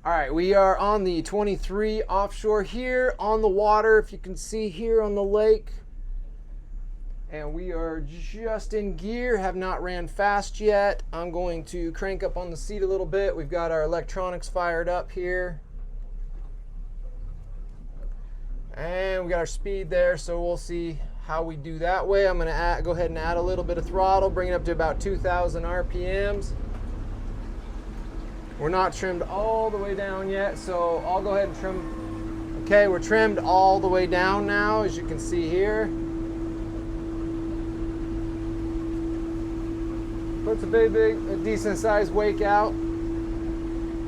All right, we are on the 23 offshore here on the water, if you can see here on the lake. And we are just in gear, have not ran fast yet. I'm going to crank up on the seat a little bit. We've got our electronics fired up here. And we got our speed there, so we'll see how we do that way. I'm gonna go ahead and add a little bit of throttle, bring it up to about 2,000 RPMs. We're not trimmed all the way down yet, so I'll go ahead and trim. Okay, we're trimmed all the way down now, as you can see here. Puts a decent sized wake out.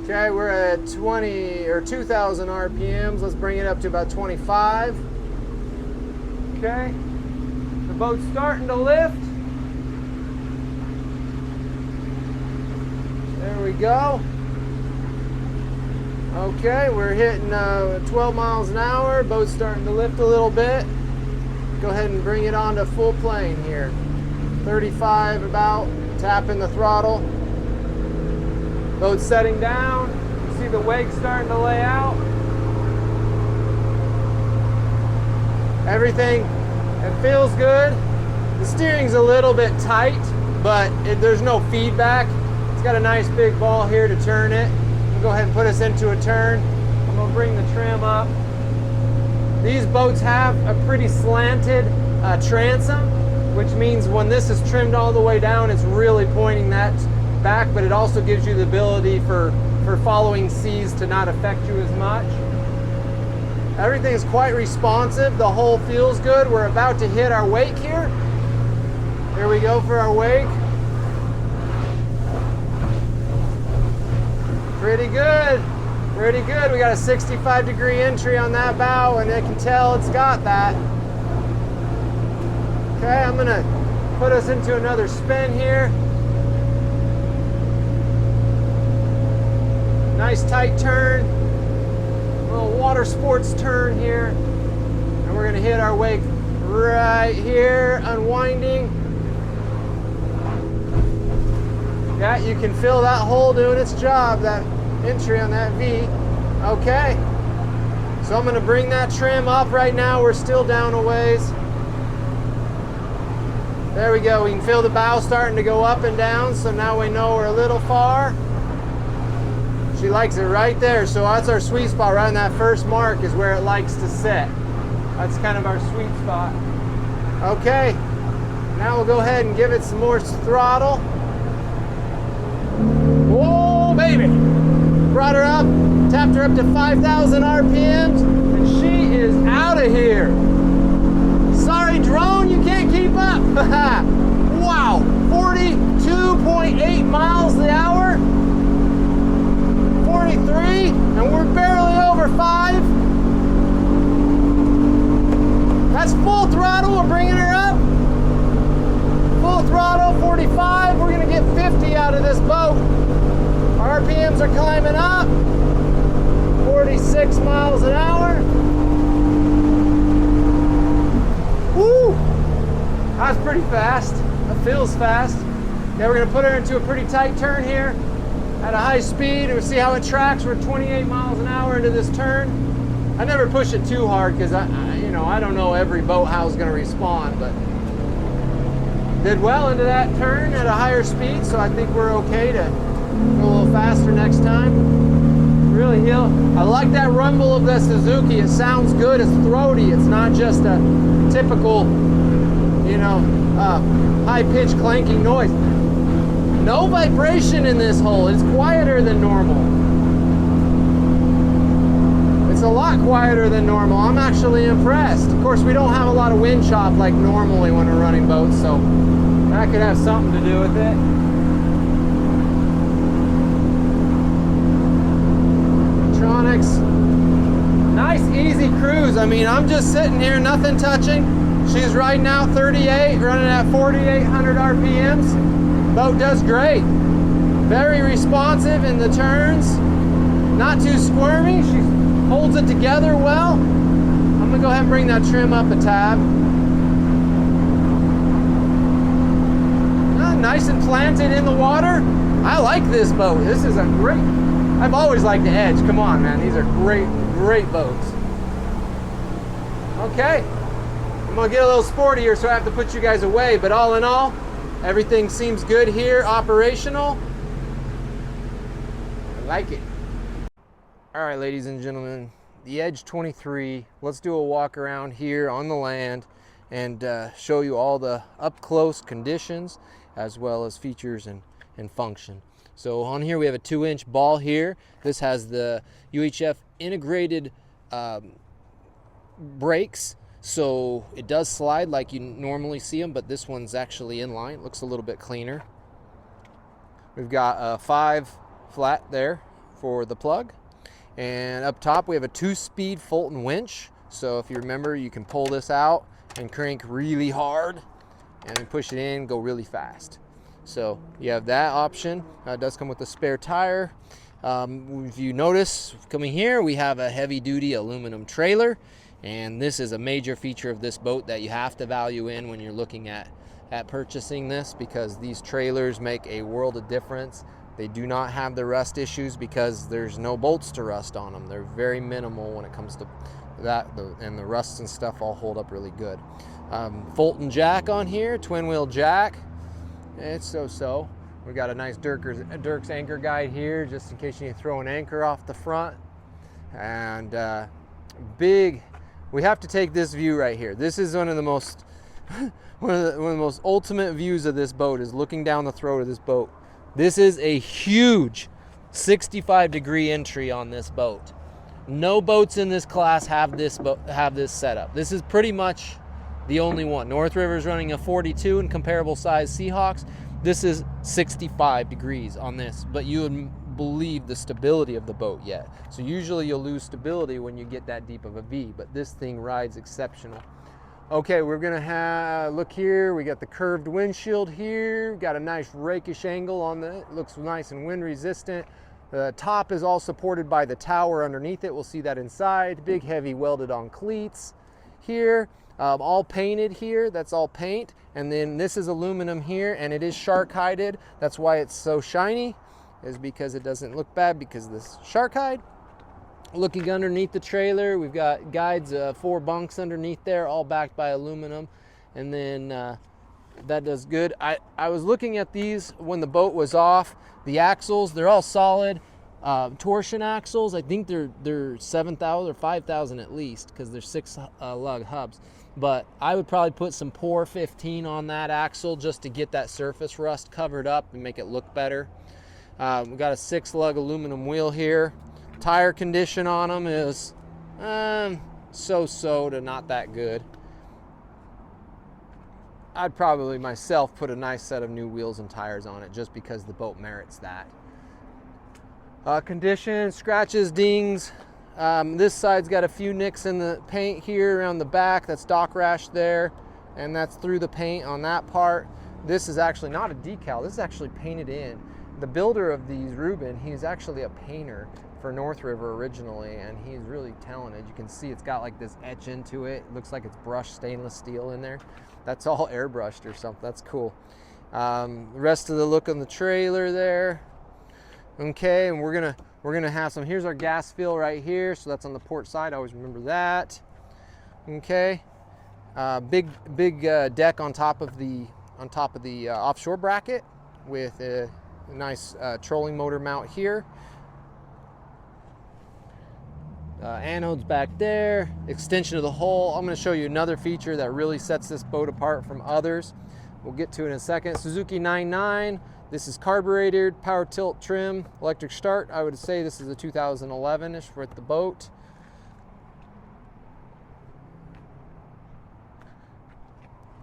Okay, we're at 20 or 2,000 RPMs. Let's bring it up to about 25. Okay, the boat's starting to lift. There we go. Okay, we're hitting 12 miles an hour. Boat's starting to lift a little bit. Go ahead and bring it on to full plane here. 35 about, tapping the throttle. Boat's setting down. You see the wake starting to lay out. Everything, it feels good. The steering's a little bit tight, but there's no feedback. It's got a nice big ball here to turn it. We'll go ahead and put us into a turn. I'm gonna bring the trim up. These boats have a pretty slanted transom, which means when this is trimmed all the way down, it's really pointing that back, but it also gives you the ability for following seas to not affect you as much. Everything's quite responsive. The hull feels good. We're about to hit our wake here. Here we go for our wake. Pretty good, pretty good. We got a 65-degree entry on that bow, and I can tell it's got that. Okay, I'm gonna put us into another spin here. Nice tight turn, a little water sports turn here, and we're gonna hit our wake right here, unwinding. Yeah, you can feel that hole doing its job, that entry on that V. Okay, so I'm gonna bring that trim up right now. We're still down a ways. There we go, we can feel the bow starting to go up and down, so now we know we're a little far. She likes it right there, so that's our sweet spot. Right on that first mark is where it likes to sit. That's kind of our sweet spot. Okay, now we'll go ahead and give it some more throttle. Whoa, baby! Brought her up, tapped her up to 5,000 RPMs, and she is out of here. Sorry, drone, you can't keep up. Wow, 42.8 miles an hour. 43, and we're barely over 5. That's full throttle, we're bringing her up. Full throttle, 45, we're gonna get 50 out of this boat. Our RPMs are climbing up. 46 miles an hour. Woo! That's pretty fast. That feels fast. Yeah, we're gonna put her into a pretty tight turn here at a high speed, and we'll see how it tracks. We're 28 miles an hour into this turn. I never push it too hard because I don't know every boat how it's going to respond, but did well into that turn at a higher speed, so I think we're okay to go a little faster next time. Really I like that rumble of the Suzuki. It sounds good. It's throaty. It's not just a typical, high-pitched clanking noise. No vibration in this hole. It's quieter than normal. It's a lot quieter than normal. I'm actually impressed. Of course, we don't have a lot of wind chop like normally when we're running boats, so that could have something to do with it. Electronics. Nice, easy cruise. I mean, I'm just sitting here, nothing touching. She's right now 38, running at 4,800 RPMs. Boat does great. Very responsive in the turns. Not too squirmy. She holds it together well. I'm gonna go ahead and bring that trim up a tab. Nice and planted in the water. I like this boat. This is a great I've always liked the Edge. Come on, man. These are great, great boats. Okay. I'm going to get a little sporty here, so I have to put you guys away. But all in all, everything seems good here, operational. I like it. All right, ladies and gentlemen, the Edge 23. Let's do a walk around here on the land and show you all the up-close conditions as well as features and function. So on here we have a 2-inch ball here. This has the UHF integrated brakes, so it does slide like you normally see them, but this one's actually in line. It looks a little bit cleaner. We've got a 5 flat there for the plug. And up top we have a 2-speed Fulton winch. So if you remember, you can pull this out and crank really hard and then push it in, go really fast. So you have that option. It does come with a spare tire. If you notice, coming here, we have a heavy-duty aluminum trailer, and this is a major feature of this boat that you have to value in when you're looking at purchasing this, because these trailers make a world of difference. They do not have the rust issues because there's no bolts to rust on them. They're very minimal when it comes to that, and the rust and stuff all hold up really good. Fulton jack on here, twin wheel jack. It's so-so. We got a nice Dirk's anchor guide here, just in case you need to throw an anchor off the front. And big, we have to take this view right here. This is one of the most, one of the most ultimate views of this boat, is looking down the throat of this boat. This is a huge 65-degree entry on this boat. No boats in this class have this setup. This is pretty much the only one. Northriver is running a 42 and comparable size Seahawks. This is 65 degrees on this, but you wouldn't believe the stability of the boat yet. So usually you'll lose stability when you get that deep of a V, but this thing rides exceptional. Okay, we're gonna look here. We got the curved windshield here. Got a nice rakish angle on the, it looks nice and wind resistant. The top is all supported by the tower underneath it. We'll see that inside. Big heavy welded on cleats here. All painted here. That's all paint. And then this is aluminum here, and it is shark hided. That's why it's so shiny, is because it doesn't look bad because of this shark hide. Looking underneath the trailer, we've got guides, 4 bunks underneath there, all backed by aluminum. And then that does good. I was looking at these when the boat was off. The axles, they're all solid. Torsion axles, I think they're 7,000 or 5,000 at least, because they're 6 lug hubs. But I would probably put some POR 15 on that axle just to get that surface rust covered up and make it look better. We've got a 6 lug aluminum wheel here. Tire condition on them is so-so to not that good. I'd probably myself put a nice set of new wheels and tires on it just because the boat merits that. Condition, scratches, dings. This side's got a few nicks in the paint here around the back. That's dock rash there, and that's through the paint on that part. This is actually not a decal. This is actually painted in. The builder of these, Ruben, he's actually a painter for Northriver originally, and he's really talented. You can see it's got like this etch into it. It looks like it's brushed stainless steel in there. That's all airbrushed or something. That's cool. The rest of the look on the trailer there. Okay, and we're gonna have some. Here's our gas fill right here, so that's on the port side. I always remember that. Okay, big deck on top of the offshore bracket with a nice trolling motor mount here. Anodes back there, extension of the hull. I'm going to show you another feature that really sets this boat apart from others. We'll get to it in a second. Suzuki 99. This is carbureted, power tilt trim, electric start. I would say this is a 2011-ish with the boat.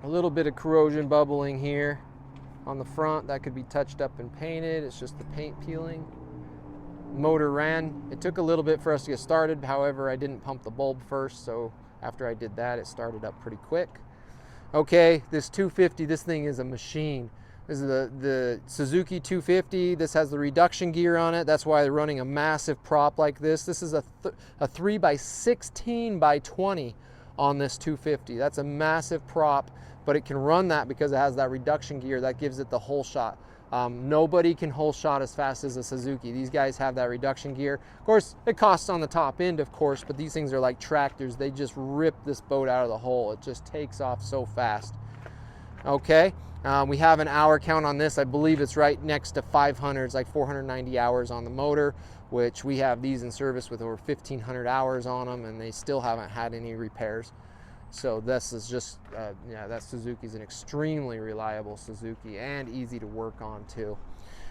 A little bit of corrosion bubbling here on the front. That could be touched up and painted. It's just the paint peeling. Motor ran. It took a little bit for us to get started. However, I didn't pump the bulb first, so after I did that, it started up pretty quick. Okay, this 250, this thing is a machine. This is the Suzuki 250. This has the reduction gear on it. That's why they're running a massive prop like this. This is a 3x16x20 on this 250. That's a massive prop, but it can run that because it has that reduction gear that gives it the whole shot Nobody can hole shot as fast as a Suzuki. These guys have that reduction gear. Of course, it costs on the top end, of course, but these things are like tractors. They just rip this boat out of the hole. It just takes off so fast. Okay, we have an hour count on this. I believe it's right next to 500. It's like 490 hours on the motor, which we have these in service with over 1,500 hours on them, and they still haven't had any repairs. So this is just, yeah, that Suzuki's an extremely reliable Suzuki and easy to work on too.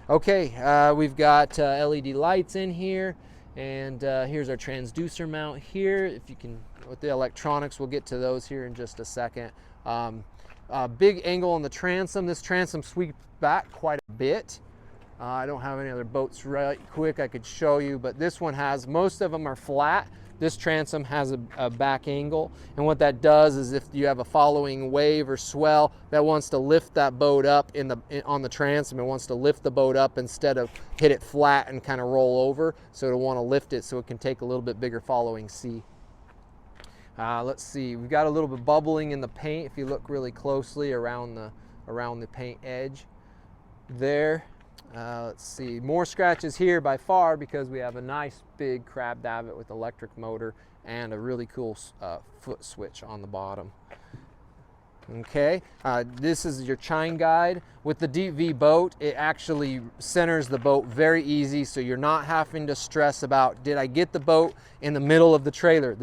Okay, we've got LED lights in here, and here's our transducer mount here. If you can, with the electronics, we'll get to those here in just a second. Big angle on the transom. This transom sweeps back quite a bit. I don't have any other boats right quick I could show you, but this one has, most of them are flat. This transom has a back angle, and what that does is if you have a following wave or swell that wants to lift that boat up on the transom, it wants to lift the boat up instead of hit it flat and kind of roll over, so it'll want to lift it so it can take a little bit bigger following sea. Let's see, we've got a little bit bubbling in the paint if you look really closely around the paint edge there. Let's see, more scratches here by far because we have a nice big crab davit with electric motor and a really cool foot switch on the bottom. Okay, this is your chine guide. With the Deep V boat, it actually centers the boat very easy, so you're not having to stress about, did I get the boat in the middle of the trailer?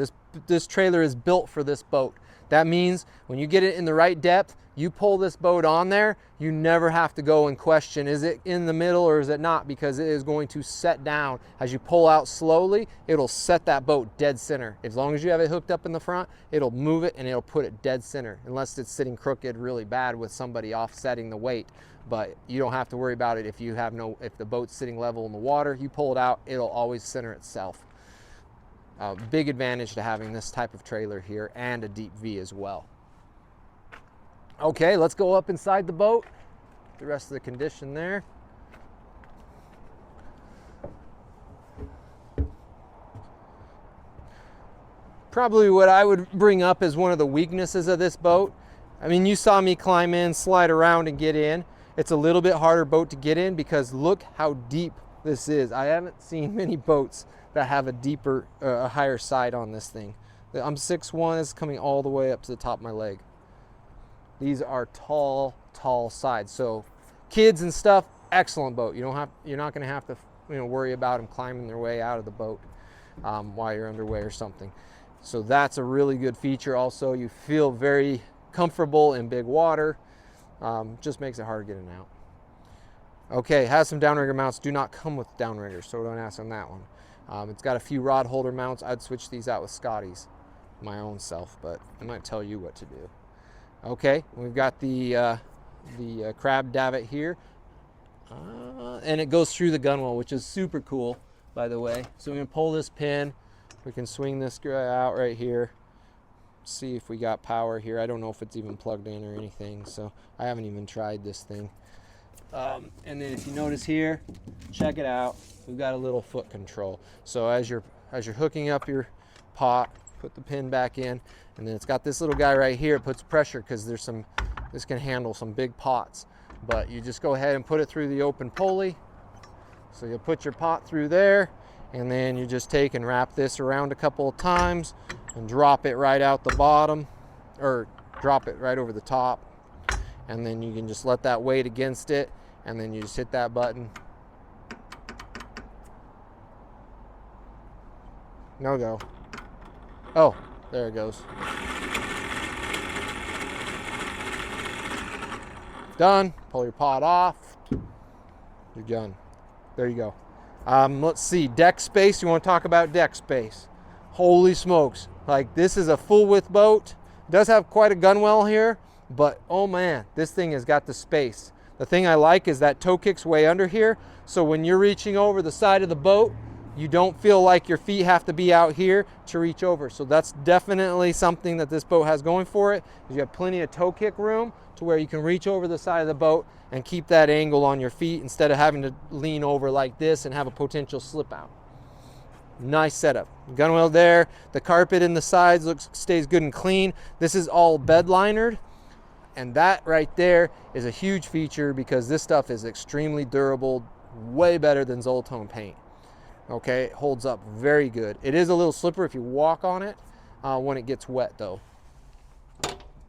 This trailer is built for this boat. That means when you get it in the right depth, you pull this boat on there, you never have to go and question, is it in the middle or is it not? Because it is going to set down. As you pull out slowly, it'll set that boat dead center. As long as you have it hooked up in the front, it'll move it and it'll put it dead center, unless it's sitting crooked really bad with somebody offsetting the weight. But you don't have to worry about it if the boat's sitting level in the water. You pull it out, it'll always center itself. Big advantage to having this type of trailer here, and a Deep V as well. Okay, let's go up inside the boat. The rest of the condition there. Probably what I would bring up as one of the weaknesses of this boat. I mean, you saw me climb in, slide around, and get in. It's a little bit harder boat to get in because look how deep this is. I haven't seen many boats that have a deeper, a higher side on this thing. I'm 6'1", it's coming all the way up to the top of my leg. These are tall, tall sides. So kids and stuff, excellent boat. You're not going to have to worry about them climbing their way out of the boat while you're underway or something. So that's a really good feature. Also, you feel very comfortable in big water. Just makes it hard to get in and out. Okay, it has some downrigger mounts. Do not come with downriggers, so don't ask on that one. It's got a few rod holder mounts. I'd switch these out with Scotty's my own self, but I might tell you what to do. Okay, we've got the crab davit here, and it goes through the gunwale, which is super cool, by the way. So we're gonna pull this pin. We can swing this guy out right here. See if we got power here. I don't know if it's even plugged in or anything, so I haven't even tried this thing. And then if you notice here, check it out. We've got a little foot control. So as you're hooking up your pot, put the pin back in, and then it's got this little guy right here. It puts pressure because this can handle some big pots. But you just go ahead and put it through the open pulley. So you'll put your pot through there, and then you just take and wrap this around a couple of times and drop it right out the bottom, or drop it right over the top. And then you can just let that weight against it, and then you just hit that button. No go. Oh, there it goes. Done. Pull your pot off. You're done. There you go. Let's see, deck space. You want to talk about deck space? Holy smokes. Like, this is a full width boat. It does have quite a gunwale here, but oh man, this thing has got the space. The thing I like is that toe kick's way under here, so when you're reaching over the side of the boat, you don't feel like your feet have to be out here to reach over. So that's definitely something that this boat has going for it. You have plenty of toe kick room to where you can reach over the side of the boat and keep that angle on your feet instead of having to lean over like this and have a potential slip out. Nice setup. Gunwale there. The carpet in the sides stays good and clean. This is all bed linered. And that right there is a huge feature because this stuff is extremely durable, way better than Zoltone paint. Okay, it holds up very good. It is a little slippery if you walk on it when it gets wet though.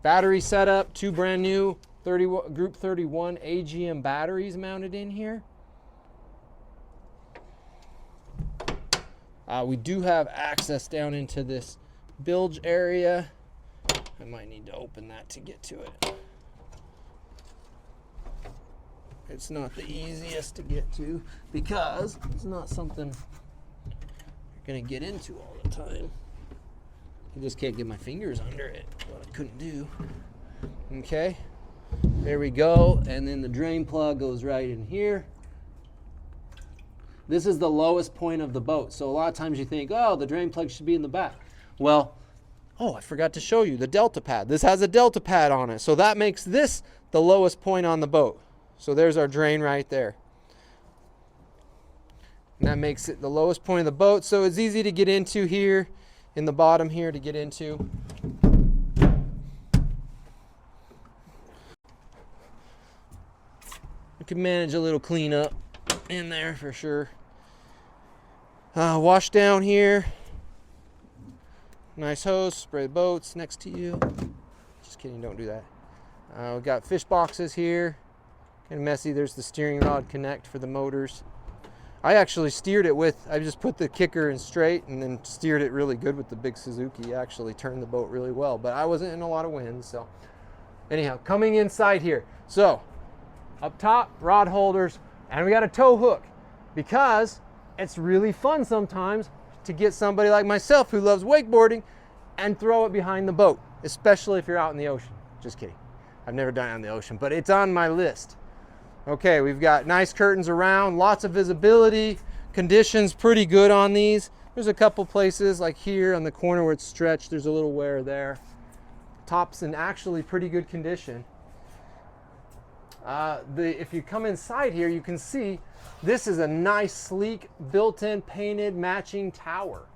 Battery setup, 2 brand new Group 31 AGM batteries mounted in here. We do have access down into this bilge area. I might need to open that to get to it. It's not the easiest to get to because it's not something you're gonna get into all the time. I just can't get my fingers under it, what I couldn't do. Okay, there we go. And then the drain plug goes right in here. This is the lowest point of the boat. So a lot of times you think, oh, the drain plug should be in the back. Well, oh, I forgot to show you the delta pad. This has a delta pad on it. So that makes this the lowest point on the boat. So there's our drain right there. And that makes it the lowest point of the boat. So it's easy to get into here in the bottom here to get into. You can manage a little cleanup in there for sure. Wash down here. Nice hose, spray the boats next to you. Just kidding, don't do that. We've got fish boxes here. Kind of messy. There's the steering rod connect for the motors. I actually steered it with, I just put the kicker in straight and then steered it really good with the big Suzuki. Actually turned the boat really well, but I wasn't in a lot of wind, so. Anyhow, coming inside here. So, up top, rod holders, and we got a tow hook because it's really fun sometimes to get somebody like myself who loves wakeboarding and throw it behind the boat, especially if you're out in the ocean. Just kidding. I've never done it on the ocean, but it's on my list. Okay, we've got nice curtains around, lots of visibility, conditions pretty good on these. There's a couple places like here on the corner where it's stretched, there's a little wear there. Top's in actually pretty good condition. If you come inside here, you can see this is a nice, sleek, built-in, painted, matching tower.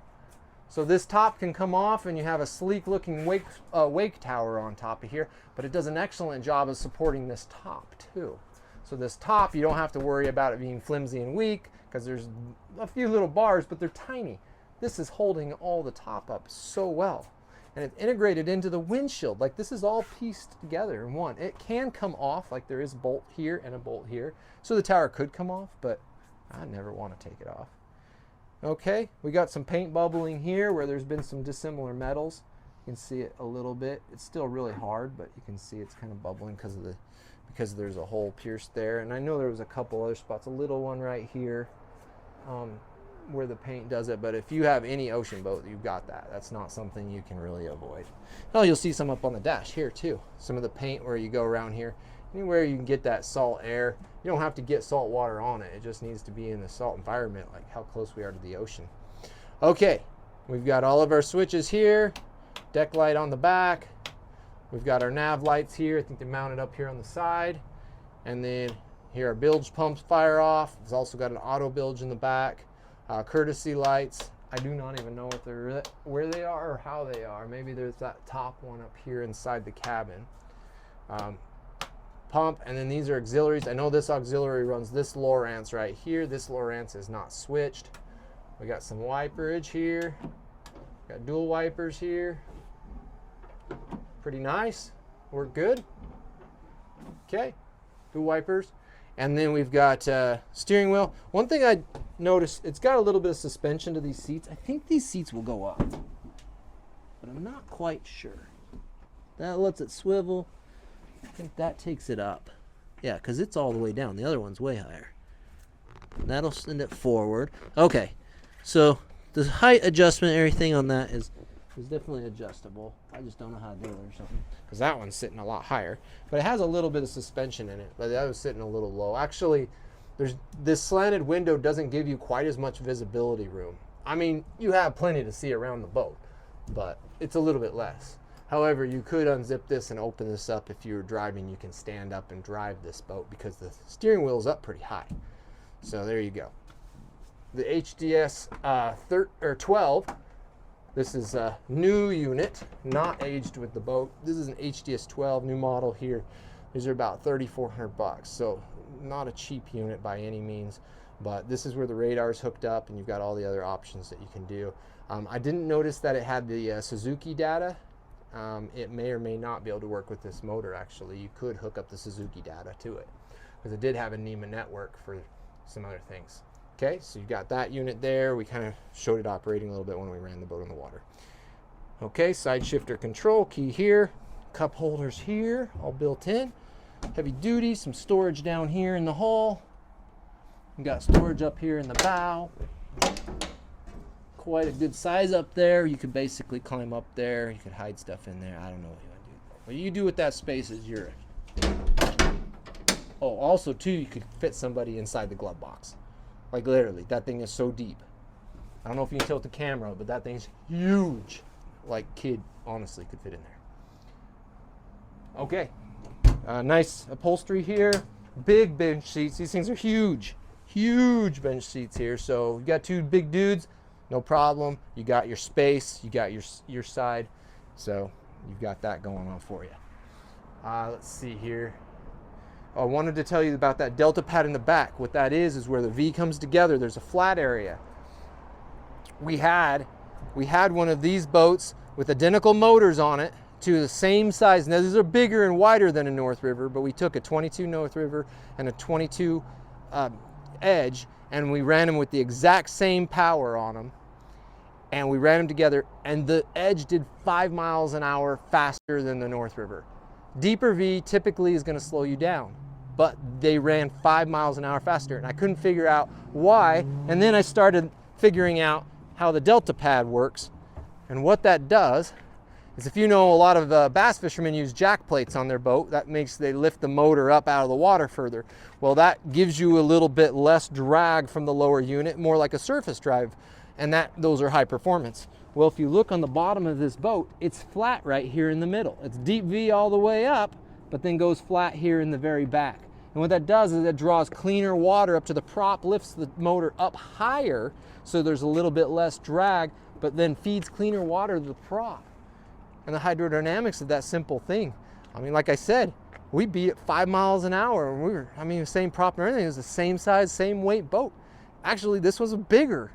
So this top can come off and you have a sleek looking wake tower on top of here, but it does an excellent job of supporting this top too. So this top, you don't have to worry about it being flimsy and weak because there's a few little bars, but they're tiny. This is holding all the top up so well. And it's integrated into the windshield. Like this is all pieced together in one. It can come off, like there is a bolt here and a bolt here. So the tower could come off, but I never want to take it off. Okay, we got some paint bubbling here where there's been some dissimilar metals. You can see it a little bit. It's still really hard, but you can see it's kind of bubbling because there's a hole pierced there. And I know there was a couple other spots, a little one right here where the paint does it. But if you have any ocean boat, you've got that. That's not something you can really avoid. Oh, you'll see some up on the dash here too. Some of the paint where you go around here. Anywhere you can get that salt air. You don't have to get salt water on it. It just needs to be in the salt environment, like how close we are to the ocean. Okay, we've got all of our switches here. Deck light on the back. We've got our nav lights here. I think they're mounted up here on the side. And then here our bilge pumps fire off. It's also got an auto bilge in the back. Courtesy lights. I do not even know if they're where they are or how they are. Maybe there's that top one up here inside the cabin. Pump, and then these are auxiliaries. I know this auxiliary runs this Lowrance right here. This Lowrance is not switched. We got some wiperage here. Got dual wipers here. Pretty nice. Work good. Okay, dual wipers. And then we've got steering wheel. One thing I noticed, it's got a little bit of suspension to these seats. I think these seats will go up, but I'm not quite sure. That lets it swivel. I think that takes it up. Yeah, because it's all the way down. The other one's way higher. That'll send it forward. Okay, so the height adjustment, everything on that is definitely adjustable. I just don't know how to do it or something. Because that one's sitting a lot higher. But it has a little bit of suspension in it. But that was sitting a little low. Actually, this slanted window doesn't give you quite as much visibility room. I mean, you have plenty to see around the boat. But it's a little bit less. However, you could unzip this and open this up. If you were driving, you can stand up and drive this boat because the steering wheel is up pretty high. So there you go. The HDS 12 This is a new unit, not aged with the boat. This is an HDS 12 new model here. These are about $3,400, so not a cheap unit by any means. But this is where the radar is hooked up, and you've got all the other options that you can do. I didn't notice that it had the Suzuki data. It may or may not be able to work with this motor. Actually, you could hook up the Suzuki data to it, because it did have a NEMA network for some other things. Okay, so you've got that unit there. We kind of showed it operating a little bit when we ran the boat on the water. Okay, side shifter control key here, cup holders here, all built in. Heavy duty, some storage down here in the hull. We've got storage up here in the bow. Quite a good size up there. You could basically climb up there. You could hide stuff in there. I don't know what you want to do. What you do with that space is your... Oh, also too, you could fit somebody inside the glove box. Like literally, that thing is so deep. I don't know if you can tilt the camera, but that thing's huge. Like kid, honestly, could fit in there. Okay, nice upholstery here. Big bench seats. These things are huge. Huge bench seats here. So you got two big dudes, no problem. You got your space. You got your side. So you've got that going on for you. Let's see here. I wanted to tell you about that delta pad in the back. What that is where the V comes together. There's a flat area. We had one of these boats with identical motors on it to the same size. Now these are bigger and wider than a Northriver, but we took a 22 Northriver and a 22 Edge, and we ran them with the exact same power on them, and we ran them together, and the Edge did 5 miles an hour faster than the Northriver. Deeper V typically is going to slow you down, but they ran 5 miles an hour faster, and I couldn't figure out why. And then I started figuring out how the delta pad works, and what that does is, if you know, a lot of bass fishermen use jack plates on their boat. That makes they lift the motor up out of the water further. Well, that gives you a little bit less drag from the lower unit, more like a surface drive, and those are high performance. Well, if you look on the bottom of this boat, it's flat right here in the middle. It's deep V all the way up, but then goes flat here in the very back. And what that does is it draws cleaner water up to the prop, lifts the motor up higher, so there's a little bit less drag, but then feeds cleaner water to the prop. And the hydrodynamics of that simple thing. I mean, like I said, we beat it 5 miles an hour. And we were, the same prop and everything. It was the same size, same weight boat. Actually, this was bigger,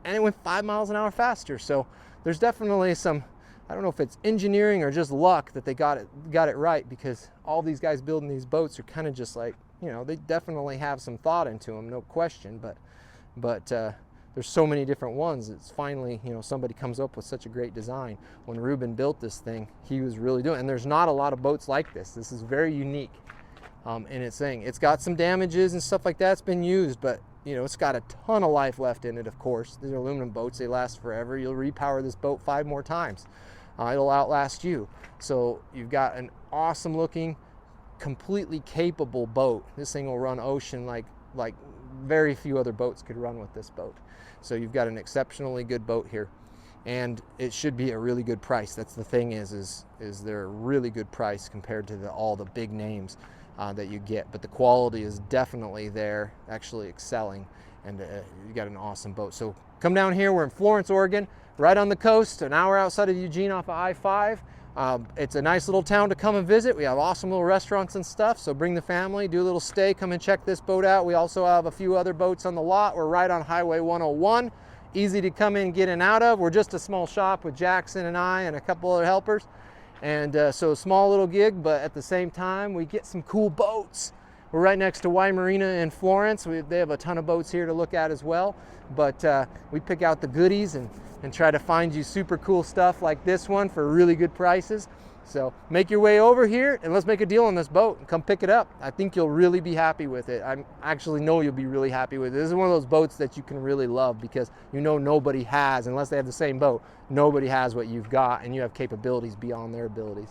and it went 5 miles an hour faster. So there's definitely some, I don't know if it's engineering or just luck that they got it right, because all these guys building these boats are kind of just like, they definitely have some thought into them, no question. But there's so many different ones. It's finally, somebody comes up with such a great design. When Ruben built this thing, he was really doing it. And there's not a lot of boats like this. This is very unique in its thing. It's got some damages and stuff like that. It's been used, but it's got a ton of life left in it, of course. These are aluminum boats. They last forever. You'll repower this boat 5 more times. It'll outlast you. So you've got an awesome looking, completely capable boat. This thing will run ocean like very few other boats could run with this boat. So you've got an exceptionally good boat here, and it should be a really good price. That's the thing is they're a really good price compared to all the big names that you get, but the quality is definitely there, actually excelling, and you got an awesome boat. So come down here. We're in Florence, Oregon, right on the coast, an hour outside of Eugene off of I-5. It's a nice little town to come and visit. We have awesome little restaurants and stuff, so bring the family, do a little stay, come and check this boat out. We also have a few other boats on the lot. We're right on Highway 101, easy to come in, get in and out of. We're just a small shop with Jackson and I and a couple other helpers, and so a small little gig, but at the same time we get some cool boats. We're right next to Y Marina in Florence. They have a ton of boats here to look at as well, but we pick out the goodies and try to find you super cool stuff like this one for really good prices. So make your way over here and let's make a deal on this boat and come pick it up. I think you'll really be happy with it. I actually know you'll be really happy with it. This is one of those boats that you can really love, because nobody has, unless they have the same boat, nobody has what you've got, and you have capabilities beyond their abilities.